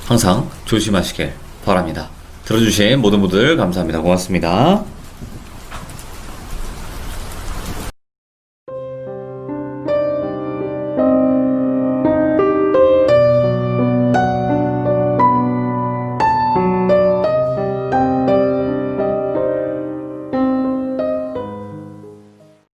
[SPEAKER 1] 항상 조심하시길 바랍니다. 들어주신 모든 분들 감사합니다. 고맙습니다.